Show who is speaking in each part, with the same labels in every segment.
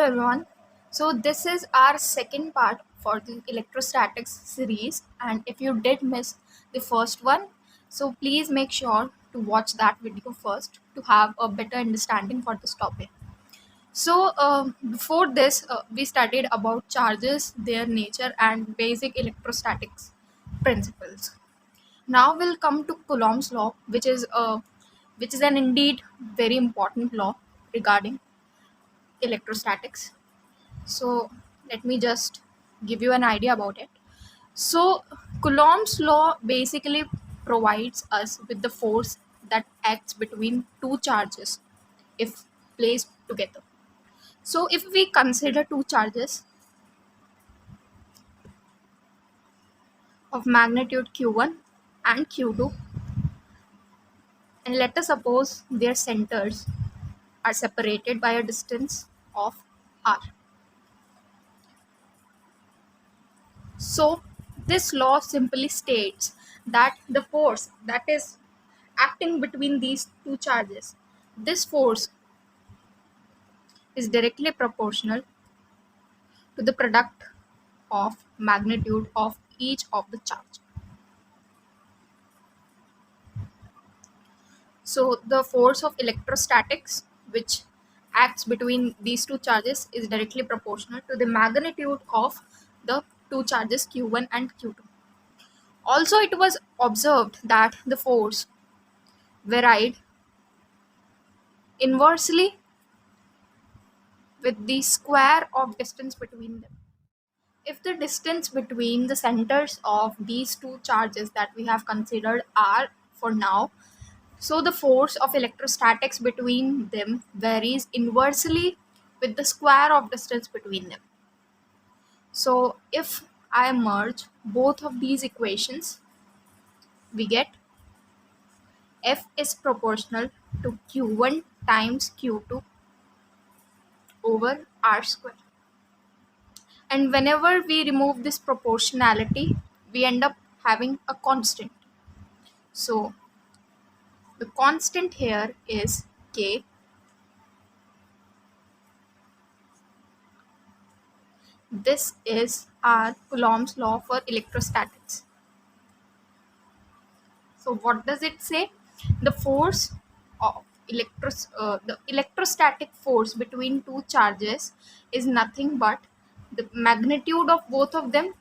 Speaker 1: everyone. So this is our second part for the electrostatics series, and if you did miss the first one, so please make sure to watch that video first to have a better understanding for this topic. So before this, we studied about charges, their nature, and basic electrostatics principles. Now we'll come to Coulomb's law, which is an indeed very important law regarding electrostatics. So let me just give you an idea about it. So Coulomb's law basically provides us with the force that acts between two charges if placed together. So if we consider two charges of magnitude q1 and q2, and let us suppose their centers are separated by a distance of r. So this law simply states that the force that is acting between these two charges, this force is directly proportional to the product of magnitude of each of the charge. So the force of electrostatics which acts between these two charges is directly proportional to the magnitude of the two charges q1 and q2. Also, it was observed that the force varied inversely with the square of distance between them. If the distance between the centers of these two charges that we have considered are for now, so the force of electrostatics between them varies inversely with the square of distance between them. So if I merge both of these equations, we get F is proportional to Q1 times Q2 over R square. And whenever we remove this proportionality, we end up having a constant. So the constant here is K. This is our Coulomb's law for electrostatics. So what does it say? The force of the electrostatic force between two charges is nothing but the magnitude of both of them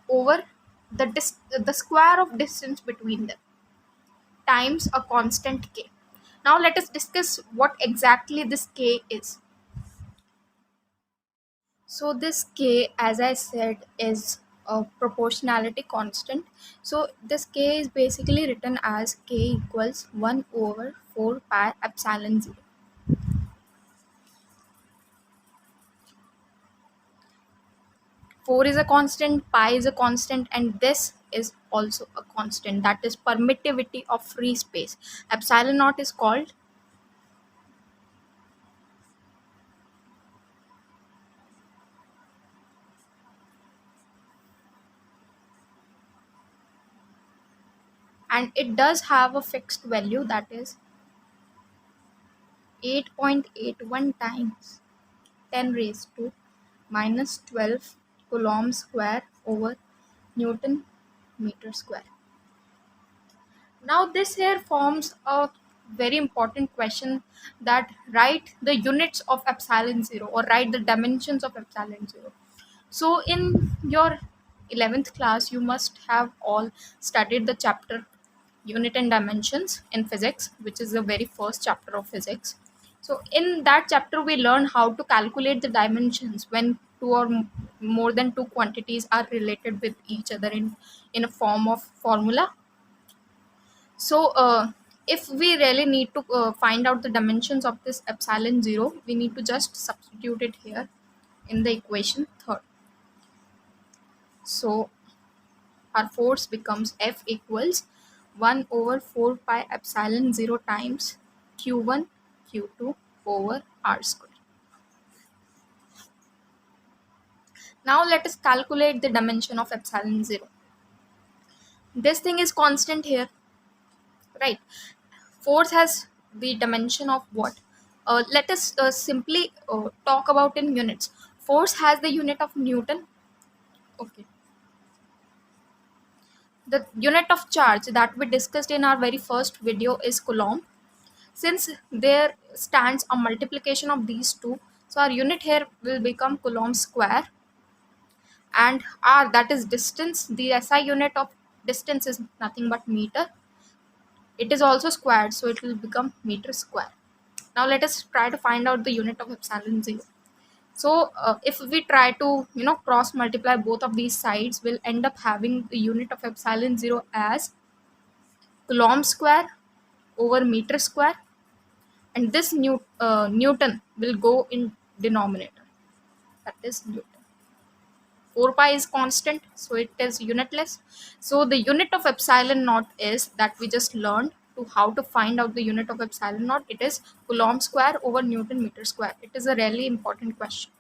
Speaker 1: over the square of distance between them times a constant k. Now let us discuss what exactly this k is. So this k, as I said, is a proportionality constant. So this k is basically written as k equals 1 over 4 pi epsilon 0. Four is a constant, pi is a constant, and this is also a constant, that is permittivity of free space. Epsilon naught is called and it does have a fixed value, that is 8.81 times 10 raised to minus 12 coulomb square over Newton meter square. Now this here forms a very important question, that write the units of epsilon 0 or write the dimensions of epsilon 0. So in your 11th class you must have all studied the chapter unit and dimensions in physics, which is the very first chapter of physics. So in that chapter we learn how to calculate the dimensions when two or more than two quantities are related with each other in a form of formula. So if we really need to find out the dimensions of this epsilon 0, we need to just substitute it here in the equation third. So our force becomes F equals 1 over 4 pi epsilon 0 times q1 q2 over r square. Now let us calculate the dimension of epsilon 0. This thing is constant here, right? Force has the dimension of what? let us simply talk about in units. Force has the unit of Newton. Okay. The unit of charge that we discussed in our very first video is Coulomb. Since there stands a multiplication of these two, so our unit here will become Coulomb square, and R, that is distance. The SI unit of distance is nothing but meter. It is also squared, so it will become meter square. Now let us try to find out the unit of epsilon 0. So if we try to cross multiply both of these sides, we'll end up having the unit of epsilon 0 as Coulomb square over meter square, and this Newton will go in denominator, that is Newton. 4 pi is constant, so it is unitless. So the unit of epsilon naught is, that we just learned to how to find out the unit of epsilon naught, it is Coulomb square over Newton meter square. It is a really important question.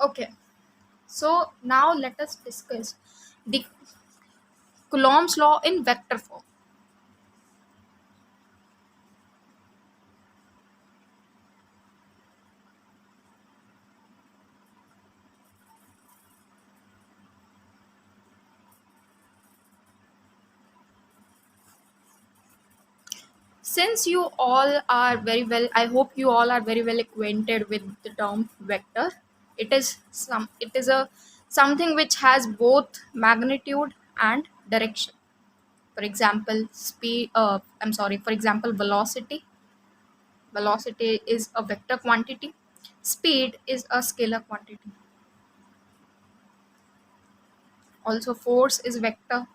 Speaker 1: Okay, so now let us discuss the Coulomb's law in vector form. Since you all are very well, I hope you all are very well acquainted with the term vector. It is a something which has both magnitude and direction. For example, for example, velocity. Velocity is a vector quantity. Speed is a scalar quantity. Also, force is vector.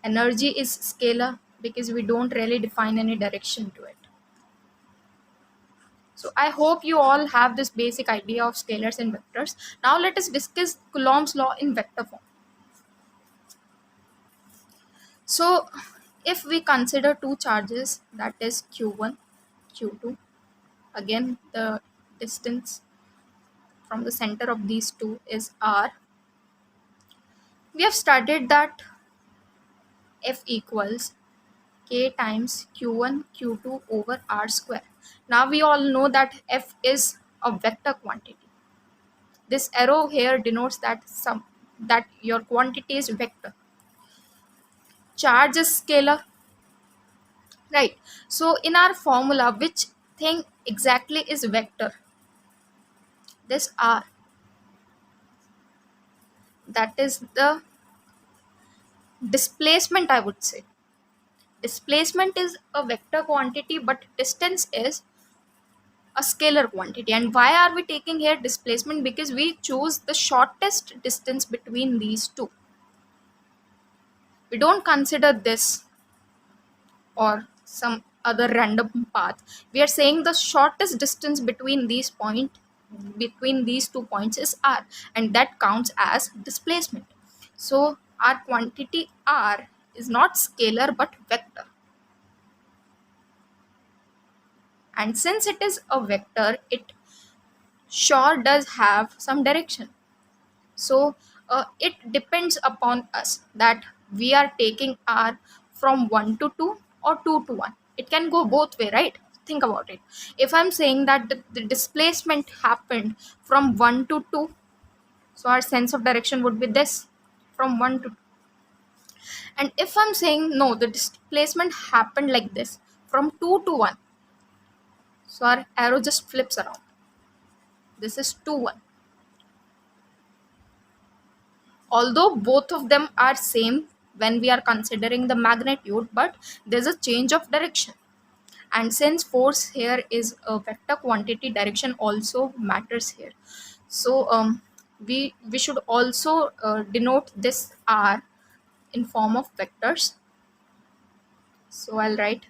Speaker 1: Energy is scalar because we don't really define any direction to it. So I hope you all have this basic idea of scalars and vectors. Now let us discuss Coulomb's law in vector form. So if we consider two charges, that is Q1, Q2, again the distance from the center of these two is R. We have studied that F equals K times Q1, Q2 over R square. Now we all know that F is a vector quantity. This arrow here denotes that your quantity is vector. Charge is scalar, right? So in our formula, which thing exactly is vector? This R. That is the displacement, I would say. Displacement is a vector quantity, but distance is a scalar quantity. And why are we taking here displacement? Because we choose the shortest distance between these two. We don't consider this or some other random path. We are saying the shortest distance between these 2 points is R, and that counts as displacement. So our quantity R is not scalar but vector. And since it is a vector, it sure does have some direction. So it depends upon us that we are taking R from 1 to 2 or 2 to 1. It can go both way, right? Think about it. If I'm saying that the displacement happened from 1 to 2, so our sense of direction would be this, from 1 to 2. And if I'm saying no, the displacement happened like this, from 2 to 1, so our arrow just flips around. This is 2, 1. Although both of them are same when we are considering the magnitude, but there's a change of direction. And since force here is a vector quantity, direction also matters here. So we should also denote this R in form of vectors. So I'll write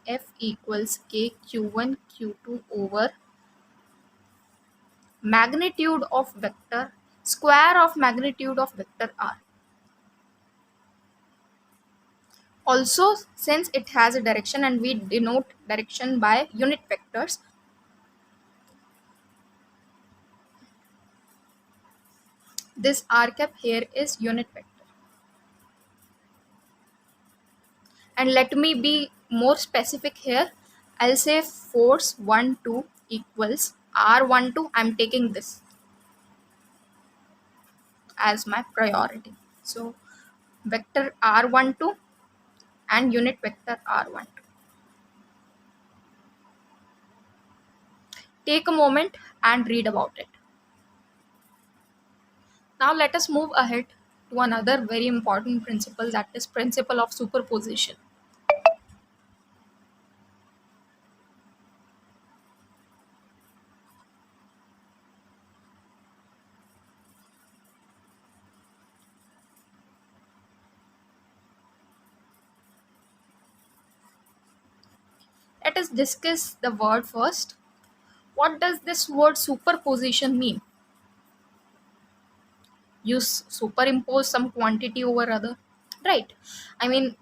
Speaker 1: F equals K Q1 Q2 over magnitude of vector, square of magnitude of vector R. Also, since it has a direction and we denote direction by unit vectors, this R cap here is unit vector. And let me be more specific here, I'll say force 1 2 equals r12. I'm taking this as my priority. So vector r12 and unit vector r12. Take a moment and read about it. Now let us move ahead to another very important principle, that is principle of superposition. Let us discuss the word first. What does this word superposition mean? You superimpose some quantity over other, right? I mean,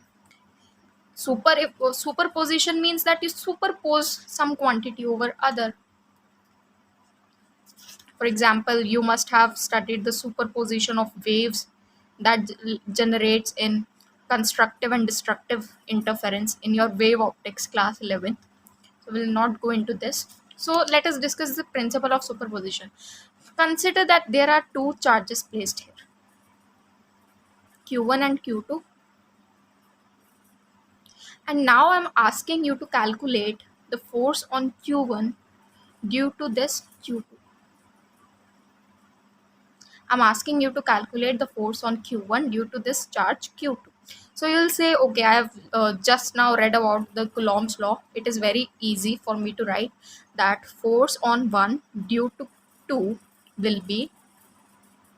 Speaker 1: superposition means that you superpose some quantity over other. For example, you must have studied the superposition of waves that generates in constructive and destructive interference in your wave optics class 11. So we'll not go into this. So let us discuss the principle of superposition. Consider that there are two charges placed here, Q1 and Q2. And now I'm asking you to calculate the force on Q1 due to this Q2. I'm asking you to calculate the force on Q1 due to this charge Q2. So you'll say, okay, I have just now read about the Coulomb's law. It is very easy for me to write that force on 1 due to 2 will be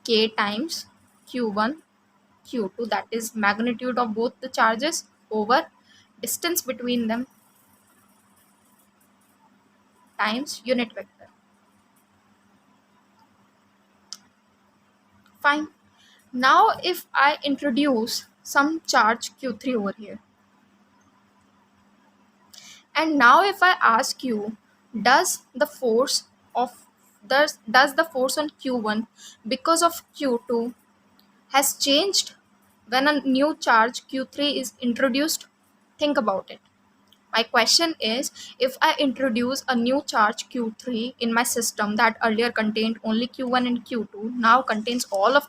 Speaker 1: K times Q1 Q2, that is magnitude of both the charges over distance between them times unit vector. Fine. Now if I introduce some charge Q3 over here, and now if I ask you, does the force of does the force on Q1 because of Q2 has changed when a new charge Q3 is introduced? Think about it. My question is, if I introduce a new charge Q3 in my system that earlier contained only Q1 and Q2, now contains all of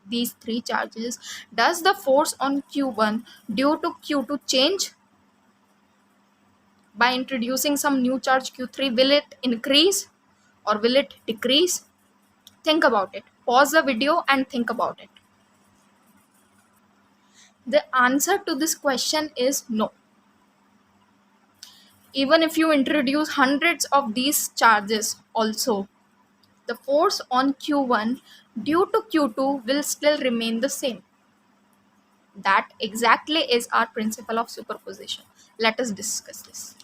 Speaker 1: these three charges, does the force on Q1 due to Q2 change? By introducing some new charge Q3, will it increase or will it decrease? Think about it. Pause the video and think about it. The answer to this question is no. Even if you introduce hundreds of these charges also, the force on Q1 due to Q2 will still remain the same. That exactly is our principle of superposition. Let us discuss this.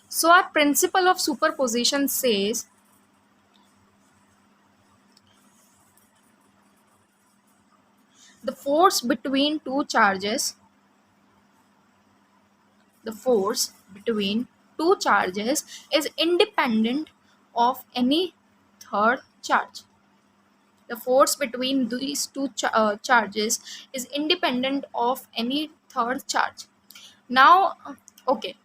Speaker 1: So our principle of superposition says the force between two charges is independent of any third charge. The force between these two charges is independent of any third charge. Now, okay,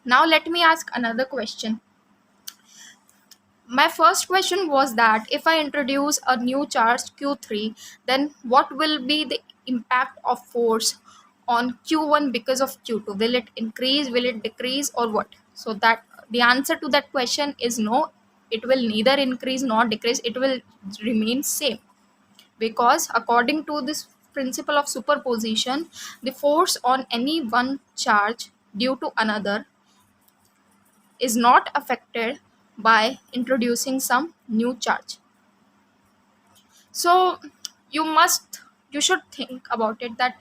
Speaker 1: now let me ask another question. My first question was that if I introduce a new charge Q3, then what will be the impact of force on Q1 because of Q2? Will it increase, will it decrease, or what? So that the answer to that question is no. It will neither increase nor decrease. It will remain same, because according to this principle of superposition, the force on any one charge due to another is not affected by introducing some new charge. So you should think about it, that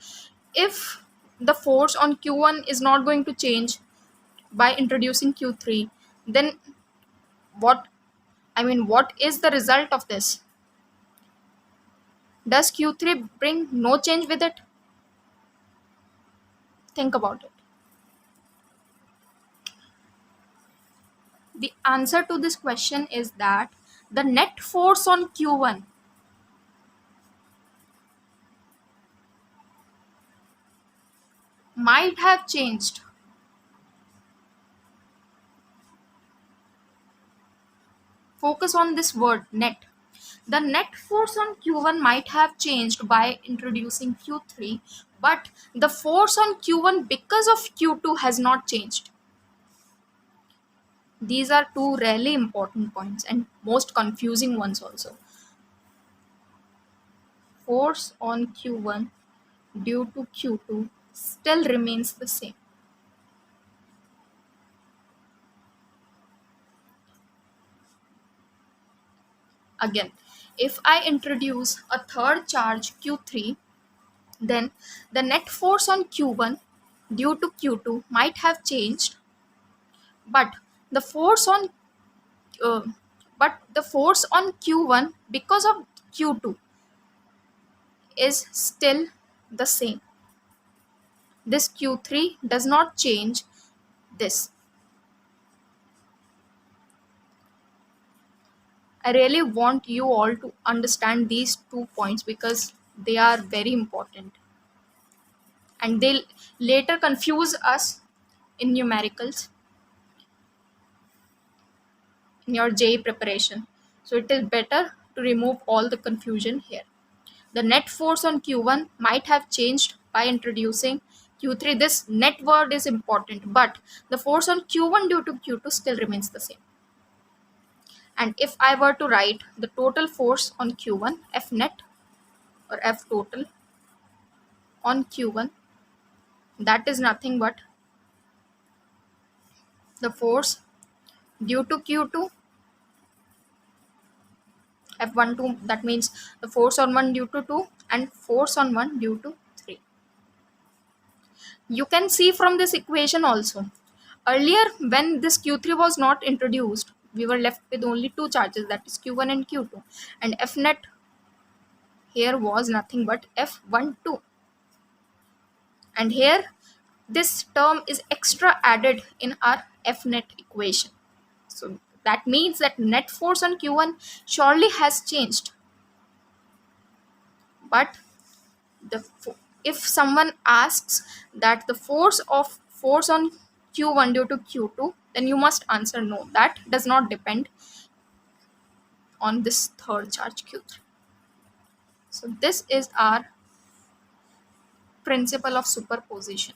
Speaker 1: if the force on Q1 is not going to change by introducing Q3, then what what is the result of this? Does Q3 bring no change with it? Think about it. The answer to this question is that the net force on Q1 might have changed. Focus on this word net. The net force on Q1 might have changed by introducing Q3, but the force on Q1 because of Q2 has not changed. These are two really important points and most confusing ones also. Force on Q1 due to Q2 still remains the same. Again, if I introduce a third charge Q3, then the net force on Q1 due to Q2 might have changed, but the force on uh, the force on Q1 because of Q2 is still the same. This Q3 does not change this. I really want you all to understand these 2 points because they are very important and they later confuse us in numericals in your JEE preparation. So it is better to remove all the confusion here. The net force on Q1 might have changed by introducing Q3. This net word is important, but the force on Q1 due to Q2 still remains the same. And if I were to write the total force on Q1, F net or F total on Q1, that is nothing but the force due to Q2, F12, that means the force on 1 due to 2 and force on 1 due to 3. You can see from this equation also. Earlier, when this Q3 was not introduced, we were left with only two charges, that is Q1 and Q2. And F net here was nothing but F12. And here, this term is extra added in our F net equation. So that means that net force on Q1 surely has changed. But if someone asks that the force on Q1 due to Q2, then you must answer no. That does not depend on this third charge Q3. So this is our principle of superposition.